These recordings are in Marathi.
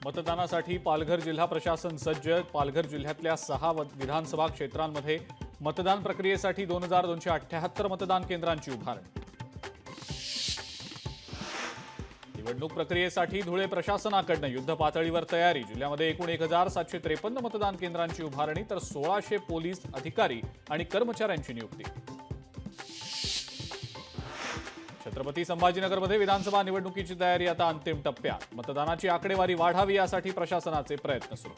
मतदानासाठी पालघर जिल्हा प्रशासन सज्ज। पालघर जिल्ह्यातल्या 6 विधानसभा क्षेत्रांमध्ये मतदान प्रक्रियेसाठी 2278 मतदान केंद्रांची उभारणी। निवडणूक प्रक्रियेसाठी धुळे प्रशासनाकडून युद्ध पातळीवर तयारी। जिल्ह्यामध्ये एकूण 1753 मतदान केंद्रांची उभारणी तर 1600 पोलीस अधिकारी आणि कर्मचाऱ्यांची नियुक्ती। छत्रपती संभाजीनगरमध्ये विधानसभा निवडणुकीची तयारी आता अंतिम टप्प्यात। मतदानाची आकडेवारी वाढावी यासाठी प्रशासनाचे प्रयत्न सुरू।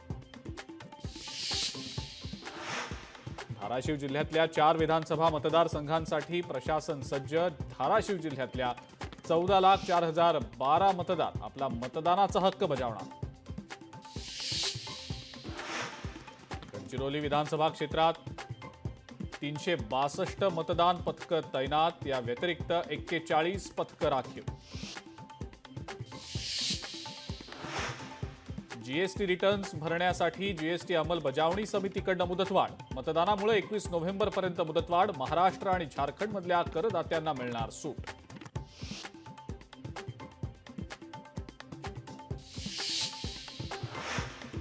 धाराशिव जिल्ह्यातल्या 4 विधानसभा मतदारसंघांसाठी प्रशासन सज्ज। धाराशिव जिल्ह्यातल्या 14,04,012 मतदार आपला मतदानाचा हक्क बजावणार। गडचिरोली विधानसभा क्षेत्रात 362 मतदान पथकं तैनात। या व्यतिरिक्त 41 पथकं राखीव। जीएसटी रिटर्न्स भरण्यासाठी जीएसटी अंमलबजावणी समितीकडून मुदतवाढ। मतदानामुळे 21 नोव्हेंबरपर्यंत मुदतवाढ। महाराष्ट्र आणि झारखंडमधल्या करदात्यांना मिळणार सूट।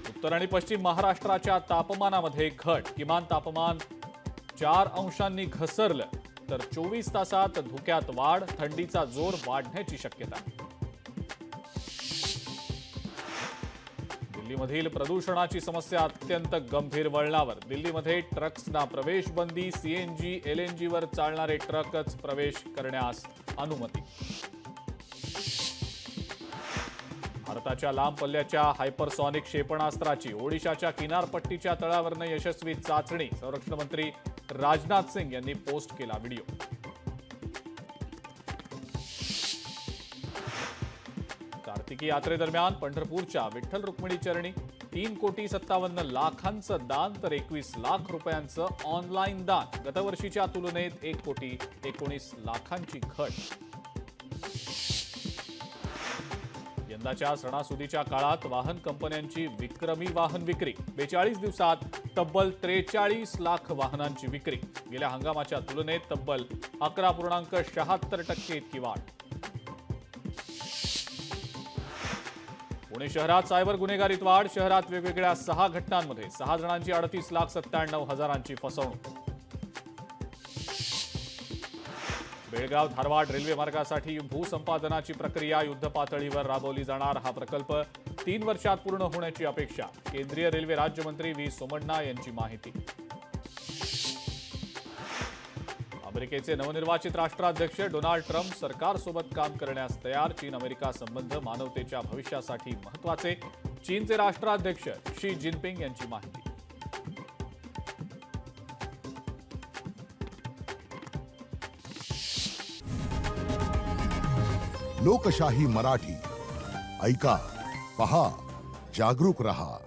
उत्तर आणि पश्चिम महाराष्ट्राच्या तापमानामध्ये घट। किमान तापमान 4 अंशांनी घसरलं तर 24 तासात धुक्यात वाढ। थंडीचा जोर वाढण्याची शक्यता। दिल्लीमधील प्रदूषणाची समस्या अत्यंत गंभीर वळणावर। दिल्लीमध्ये ट्रक्सना प्रवेश बंदी। सीएनजी एलएनजीवर चालणारे ट्रकच प्रवेश करण्यास अनुमती। भारताच्या लांब पल्ल्याच्या हायपरसॉनिक क्षेपणास्त्राची ओडिशाच्या किनारपट्टीच्या तळावरनं यशस्वी चाचणी। संरक्षण मंत्री राजनाथ सिंग यांनी पोस्ट केला व्हिडिओ। कार्तिकी यात्रेदरम्यान पंढरपूरच्या विठ्ठल रुक्मिणी चरणी 3,57,00,000चं दान तर 21 लाख रुपयांचं ऑनलाईन दान। गतवर्षीच्या तुलनेत 1,19,00,000ची घट। यंदाच्या सणासुदीच्या काळात वाहन कंपन्यांची विक्रमी वाहन विक्री। 42 दिवसात तब्बल 43 लाख वाहनांची विक्री। गेल्या हंगामाच्या तुलनेत तब्बल 11.76% इतकी वाढ। पुणे शहरात सायबर गुन्हेगारीत वाढ। शहरात वेगवेगळ्या 6 घटनांमध्ये 6 जणांची 38,97,000ची फसवणूक। बेळगाव धारवाड रेल्वे मार्गासाठी भूसंपादनाची प्रक्रिया युद्ध पातळीवर राबवली जाणार। हा प्रकल्प 3 वर्षात पूर्ण होण्याची अपेक्षा। केंद्रीय रेल्वे राज्यमंत्री व्ही सोमण्णा यांची माहिती। अमेरिकेचे नवनिर्वाचित राष्ट्राध्यक्ष डोनाल्ड ट्रम्प सरकारसोबत काम करण्यास तयार। चीन अमेरिका संबंध मानवतेच्या भविष्यासाठी महत्त्वाचे। चीनचे राष्ट्राध्यक्ष शी जिनपिंग यांची माहिती। लोकशाही मराठी ऐका, पहा, जागरूक रहा।